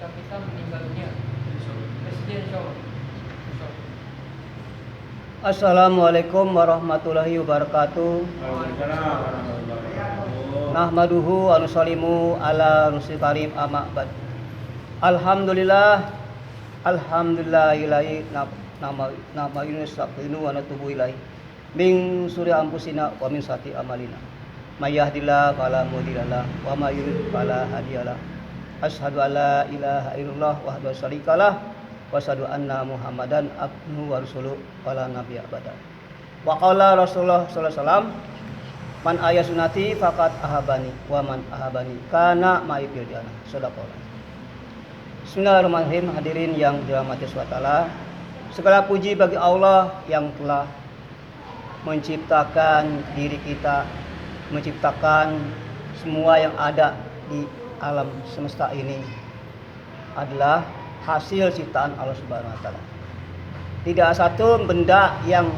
ketika kita meninggal dunia. Presiden insya Allah. Assalamualaikum warahmatullahi wabarakatuh. Nahmaduhu wa nusallimu ala rasul karim amma ba'd. Alhamdulillah ilahi nama yunusaqinu wa natubu ilaih min suri anfusina wa min sati amalina may yahdihillahu fala mudhillalah wa may yudhlil fala hadiyalah. Asyhadu an la ilaha illallah wahdahu syarikalah wa asyhadu anna Muhammadan abduhu wa rasuluh wala nabiyya ba'da. Wa qala Rasulullah sallallahu alaihi wasallam, man aya sunnati faqad ahabani wa man ahabani kana ma'i fil jannah. Shadaqallah. Bismillahirrahmanirrahim. Hadirin yang dirahmati Allah, segala puji bagi Allah yang telah menciptakan diri kita, menciptakan semua yang ada di alam semesta ini adalah hasil ciptaan Allah Subhanahu wa taala. Tidak satu benda yang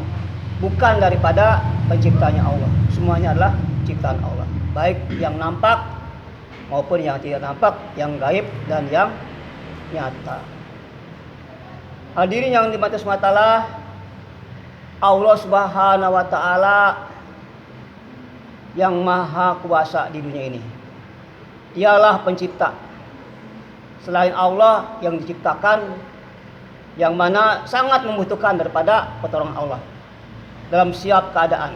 bukan daripada penciptanya Allah. Semuanya adalah ciptaan Allah, baik yang nampak maupun yang tidak nampak, yang gaib dan yang nyata. Hadirin yang dimati Allah, Allah Subhanahu wa taala yang maha kuasa di dunia ini. Dialah pencipta. Selain Allah yang diciptakan, yang mana sangat membutuhkan daripada pertolongan Allah dalam setiap keadaan,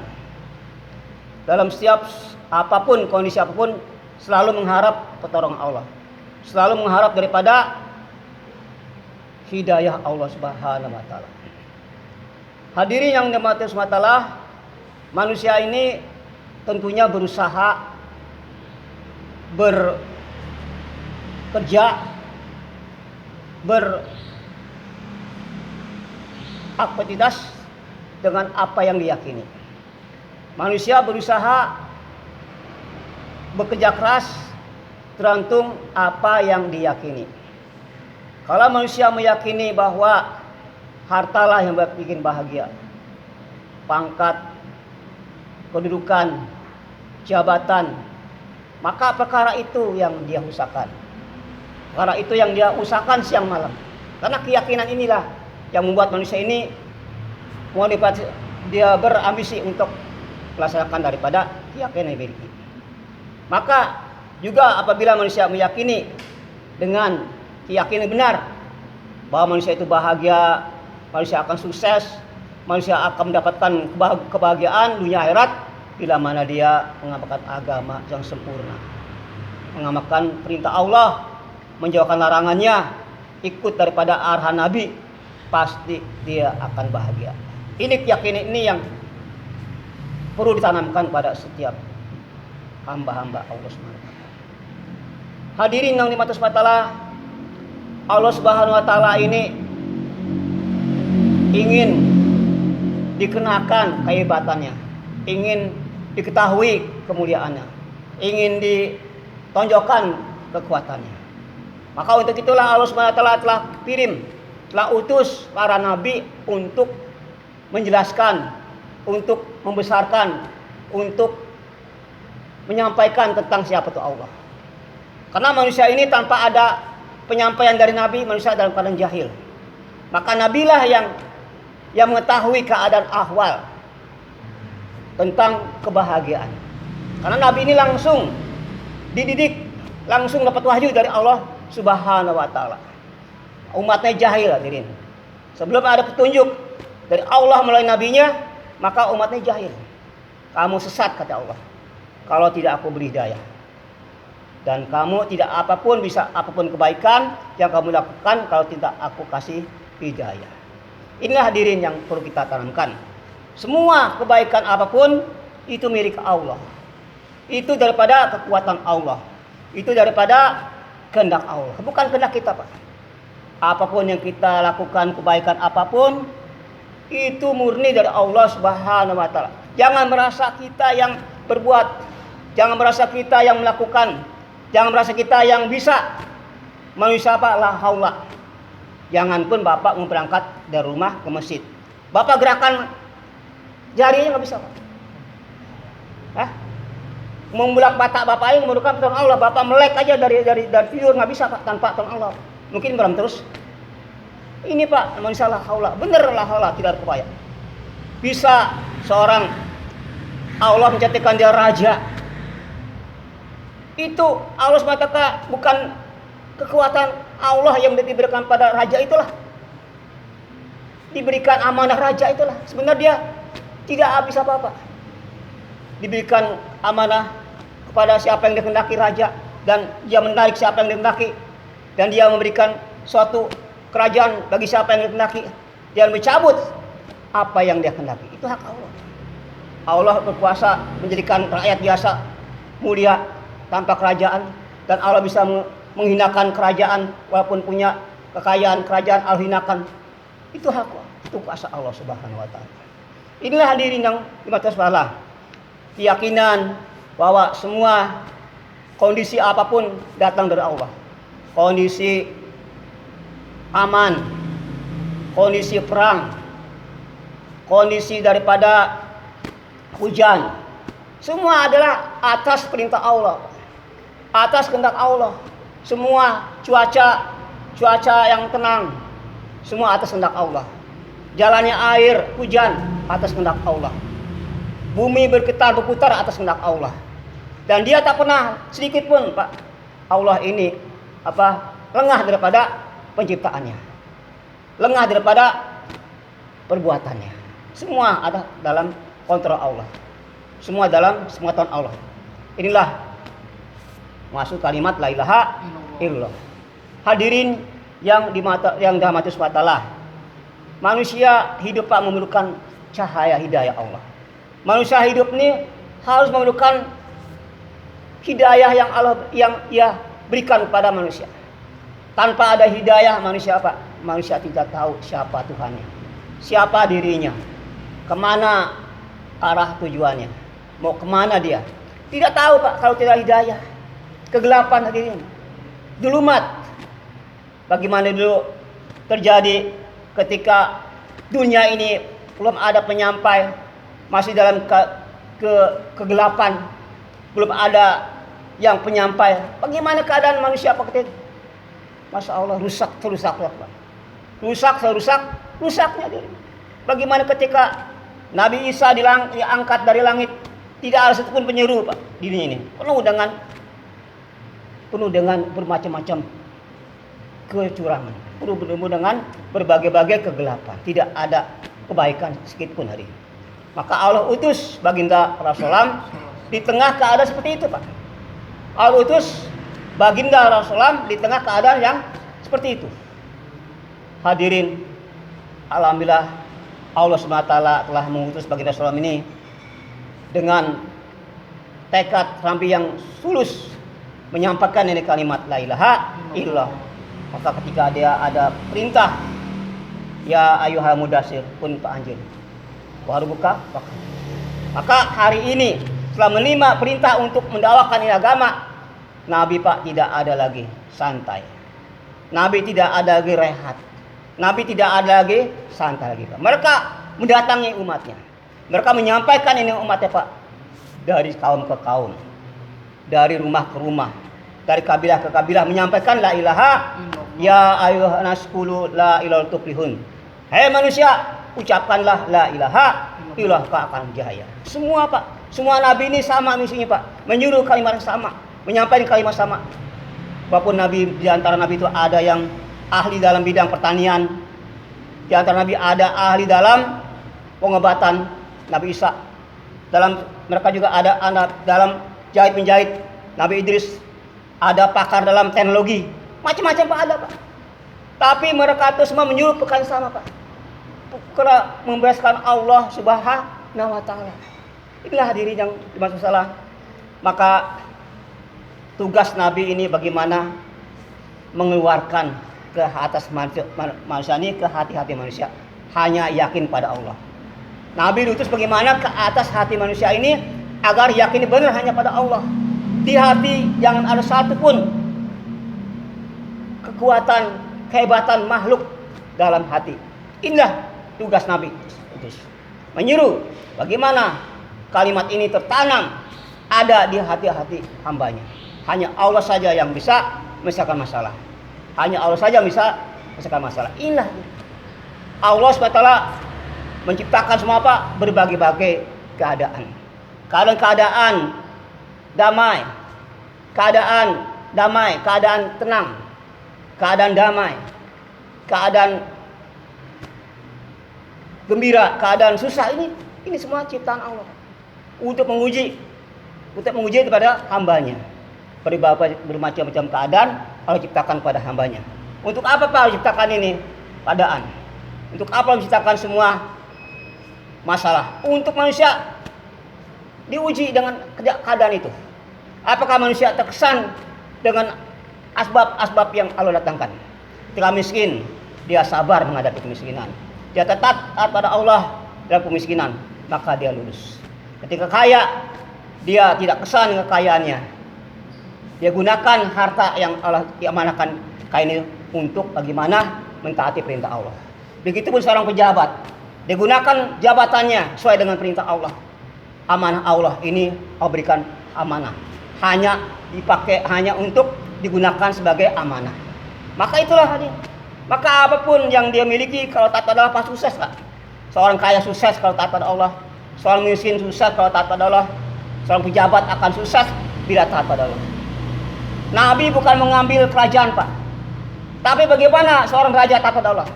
dalam setiap apapun, kondisi apapun, selalu mengharap pertolongan Allah, selalu mengharap daripada hidayah Allah Subhanahu wa taala. Hadirin yang dirahmati Allah, manusia ini tentunya berusaha bekerja, beraktivitas dengan apa yang diyakini. Manusia berusaha bekerja keras tergantung apa yang diyakini. Kalau manusia meyakini bahwa hartalah yang bikin bahagia, pangkat, kedudukan, jabatan, maka perkara itu yang dia usahakan. Perkara itu yang dia usahakan siang malam. Karena keyakinan inilah yang membuat manusia ini dia berambisi untuk melaksanakan daripada keyakinan yang dimiliki. Maka juga apabila manusia meyakini dengan keyakinan benar bahwa manusia itu bahagia, manusia akan sukses, manusia akan mendapatkan kebahagiaan dunia akhirat bila mana dia mengamalkan agama yang sempurna, mengamalkan perintah Allah, menjauhkan larangannya, ikut daripada arahan Nabi, pasti dia akan bahagia. Ini keyakinan ini yang perlu ditanamkan pada setiap hamba-hamba Allah Subhanahu wa taala. Hadirin yang dimati Allah Subhanahu wa taala ini ingin dikenakan kehebatannya, ingin diketahui kemuliaannya, ingin ditonjolkan kekuatannya. Maka untuk itulah Allah Subhanahu wa taala telah utus para nabi untuk menjelaskan, untuk membesarkan, untuk menyampaikan tentang siapa itu Allah. Karena manusia ini tanpa ada penyampaian dari nabi, manusia dalam keadaan jahil. Maka nabilah yang mengetahui keadaan ahwal tentang kebahagiaan. Karena nabi ini langsung dididik, langsung dapat wahyu dari Allah Subhanahu wa taala. Umatnya jahil, hadirin. Sebelum ada petunjuk dari Allah melalui nabinya, maka umatnya jahil. Kamu sesat, kata Allah, kalau tidak aku beri hidayah. Dan kamu tidak apapun kebaikan yang kamu lakukan kalau tidak aku kasih hidayah. Inilah hadirin yang perlu kita tanamkan. Semua kebaikan apapun itu milik Allah. Itu daripada kekuatan Allah. Itu daripada kehendak Allah. Bukan kehendak kita, Pak. Apapun yang kita lakukan, kebaikan apapun, itu murni dari Allah Subhanahu wa taala. Jangan merasa kita yang berbuat, jangan merasa kita yang melakukan, jangan merasa kita yang bisa. Manusia apa? La haula. Jangan pun Bapak mau berangkat dari rumah ke masjid, Bapak gerakan jarinya nggak bisa, Pak. Membulak batak Bapak yang memerlukan pertolongan Allah. Bapak melek aja dari tidur nggak bisa, Pak, tanpa pertolongan Allah. Mungkin beram terus. Ini Pak, manusia la haula, bener la haula, tidak ada upaya. Bisa seorang Allah menjadikan dia raja. Itu Allah SWT bukan kekuatan Allah yang diberikan pada raja itulah. Diberikan amanah raja itulah. Sebenarnya dia tidak habis apa-apa. Diberikan amanah kepada siapa yang dikehendaki raja, dan dia menarik siapa yang dikehendaki, dan dia memberikan suatu kerajaan bagi siapa yang dikehendaki, dia mencabut apa yang dia kehendaki. Itu hak Allah. Allah berkuasa menjadikan rakyat biasa mulia tanpa kerajaan, dan Allah bisa menghinakan kerajaan walaupun punya kekayaan kerajaan, Allah hinakan. Itu hak Allah, itu kuasa Allah Subhanahu wa taala. Inilah hadirin yang dimaksud Allah. Keyakinan bahwa semua kondisi apapun datang dari Allah. Kondisi aman, kondisi perang, kondisi daripada hujan, semua adalah atas perintah Allah, atas kehendak Allah. Semua cuaca yang tenang, semua atas kehendak Allah. Jalannya air, hujan, atas kehendak Allah. Bumi berputar atas kehendak Allah. Dan dia tak pernah sedikit pun, Pak, Allah ini lengah daripada penciptaannya, lengah daripada perbuatannya. Semua ada dalam kontrol Allah, semua dalam pengetahuan Allah. Inilah masuk kalimat la ilaha illallah. Hadirin yang dirahmati Allah, manusia hidup Pak memerlukan cahaya hidayah Allah. Manusia hidup ini harus memerlukan hidayah yang Allah yang Ia berikan kepada manusia. Tanpa ada hidayah manusia Pak, manusia tidak tahu siapa Tuhannya, siapa dirinya, kemana arah tujuannya, mau kemana dia. Tidak tahu Pak kalau tidak hidayah. Kegelapan hadirin, zulumat. Bagaimana dulu terjadi ketika dunia ini belum ada penyampai, masih dalam kegelapan, belum ada yang penyampai. Bagaimana keadaan manusia Pak? Masya Allah, rusak rusaknya diri. Bagaimana ketika Nabi Isa diangkat dari langit, tidak ada satupun penyeru Pak di dunia ini, penuh dengan bermacam-macam kecurangan, penuh dengan berbagai-bagai kegelapan, tidak ada kebaikan sedikit pun hari. Maka Allah utus baginda Rasulullah di tengah keadaan seperti itu Pak. Allah utus baginda Rasulullah di tengah keadaan yang seperti itu. Hadirin, alhamdulillah Allah SWT telah mengutus baginda Rasulullah ini dengan tekad sampai yang sulus menyampaikan ini kalimat la ilaha illallah. Maka ketika dia ada perintah, ya ayyuhal mudassir kun fa'anjir wa rabbuka fakabir. Maka hari ini setelah menerima perintah untuk mendakwakan ini agama, Nabi Pak tidak ada lagi santai. Nabi tidak ada lagi rehat. Nabi tidak ada lagi santai lagi Pak. Mereka mendatangi umatnya. Mereka menyampaikan ini umatnya Pak, dari kaum ke kaum, dari rumah ke rumah, dari kabilah ke kabilah, menyampaikan la ilaha ya ayyuhan nas qulu la ilaha tuflihun. Hei manusia, ucapkanlah la ilaha illallah kau akan jaya. Semua Pak, semua nabi ini sama misinya Pak, menyuruh kalimat yang sama, menyampaikan kalimat sama. Walaupun nabi, di antara nabi itu ada yang ahli dalam bidang pertanian, di antara nabi ada ahli dalam pengobatan, Nabi Isa. Mereka juga ada anak dalam jahit menjahit, Nabi Idris. Ada pakar dalam teknologi, macam-macam Pak ada Pak. Tapi mereka itu semua menyuruh pekan sama Pak, karena membebaskan Allah Subhanahu wa taala. Inilah hadirin yang dimaksud salah. Maka tugas Nabi ini bagaimana mengeluarkan ke atas manusia ini, ke hati-hati manusia, hanya yakin pada Allah. Nabi diutus bagaimana ke atas hati manusia ini agar yakin benar hanya pada Allah. Di hati jangan ada satupun kekuatan, kehebatan makhluk dalam hati. Inilah tugas Nabi. Menyuruh bagaimana kalimat ini tertanam ada di hati-hati hambanya. Hanya Allah saja yang bisa menyelesaikan masalah. Hanya Allah saja bisa menyelesaikan masalah. Inilah Allah SWT menciptakan semua apa? Berbagai-bagai keadaan. Keadaan damai, keadaan tenang, keadaan damai, keadaan gembira, keadaan susah. Ini semua ciptaan Allah untuk menguji kepada hambanya. Bermacam-macam keadaan Allah ciptakan pada hambanya. Untuk apa Pak Allah ciptakan ini keadaan? Untuk apa Allah ciptakan semua masalah? Untuk manusia diuji dengan keadaan itu. Apakah manusia terkesan dengan asbab-asbab yang Allah datangkan? Ketika miskin, dia sabar menghadapi kemiskinan. Dia tetap taat pada Allah dalam kemiskinan, maka dia lulus. Ketika kaya, dia tidak kesan dengan kekayaannya. Dia gunakan harta yang Allah diamanahkan kaya ini untuk bagaimana mentaati perintah Allah. Begitupun seorang pejabat, dia gunakan jabatannya sesuai dengan perintah Allah. Amanah Allah ini Allah berikan amanah. Hanya dipakai hanya untuk digunakan sebagai amanah. Maka itulah hadir. Maka apapun yang dia miliki kalau taat pada Allah pasti sukses, Pak. Seorang kaya sukses kalau taat pada Allah. Seorang miskin sukses kalau taat pada Allah. Seorang pejabat akan sukses bila taat pada Allah. Nabi bukan mengambil kerajaan, Pak. Tapi bagaimana seorang raja taat pada Allah?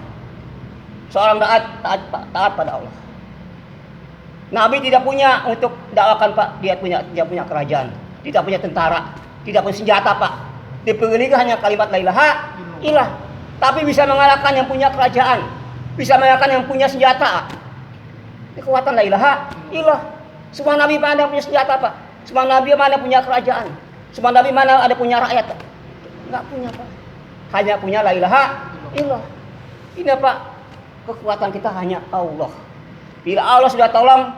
Seorang taat pada Allah. Nabi tidak punya untuk dakwakan, Pak. Dia tidak punya kerajaan, tidak punya tentara, tidak punya senjata, Pak. Diberikan hanya kalimat la ilaha illallah. Tapi bisa mengalahkan yang punya kerajaan, bisa mengalahkan yang punya senjata. Kekuatan la ilaha illallah. Semua nabi mana punya senjata, Pak? Semua nabi mana punya kerajaan? Semua nabi mana ada punya rakyat? Enggak punya, Pak. Hanya punya la ilaha illallah. Ini, Pak. Kekuatan kita hanya Allah. Bila Allah sudah tolong,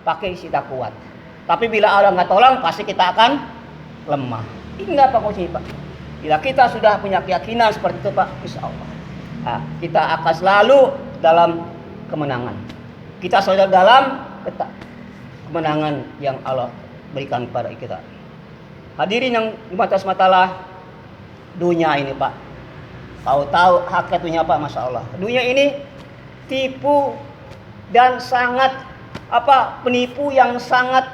pakai kita kuat. Tapi bila Allah nggak tolong, pasti kita akan lemah. Ini apa kuncinya, Pak? Bila kita sudah punya keyakinan seperti itu, Pak, insya Allah, kita akan selalu dalam kemenangan. Kita selalu dalam kemenangan yang Allah berikan kepada kita. Hadirin yang dimatas matalah, dunia ini, Pak. Kau tahu hakikat dunia, Pak, masya Allah. Dunia ini tipu dan sangat penipu yang sangat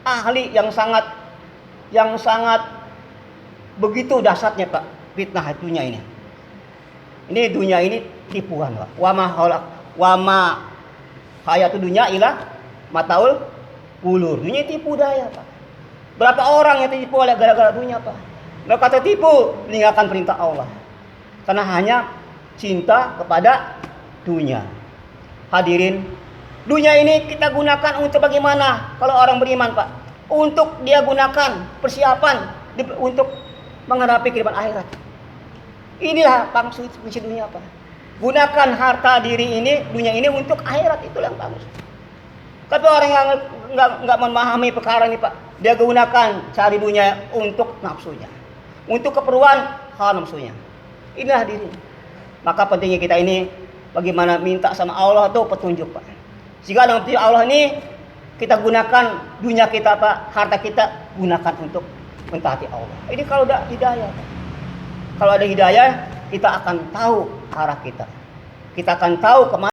ahli, yang sangat begitu dahsyatnya, Pak, fitnah dunia ini. Ini dunia ini tipuan, Pak. Wa ma hayatu dunya ila mataul ulur. Dunia tipu daya, Pak. Berapa orang yang tertipu oleh gara-gara dunia, Pak? Mereka tertipu meninggalkan perintah Allah karena hanya cinta kepada dunia. Hadirin, dunia ini kita gunakan untuk bagaimana? Kalau orang beriman, Pak, untuk dia gunakan persiapan untuk menghadapi kehidupan akhirat. Inilah maksud dunia, Pak. Gunakan harta diri ini, dunia ini untuk akhirat, itulah yang bagus. Tapi orang yang nggak memahami perkara ini, Pak, dia gunakan cari dunia untuk nafsunya, untuk keperluan hawa nafsunya. Inilah diri. Maka pentingnya kita ini bagaimana minta sama Allah tuh petunjuk, Pak. Jika dengan petunjuk Allah ini kita gunakan dunia kita, Pak, harta kita gunakan untuk mentaati Allah. Ini kalau ada hidayah, Pak. Kalau ada hidayah, kita akan tahu arah kita. Kita akan tahu kemana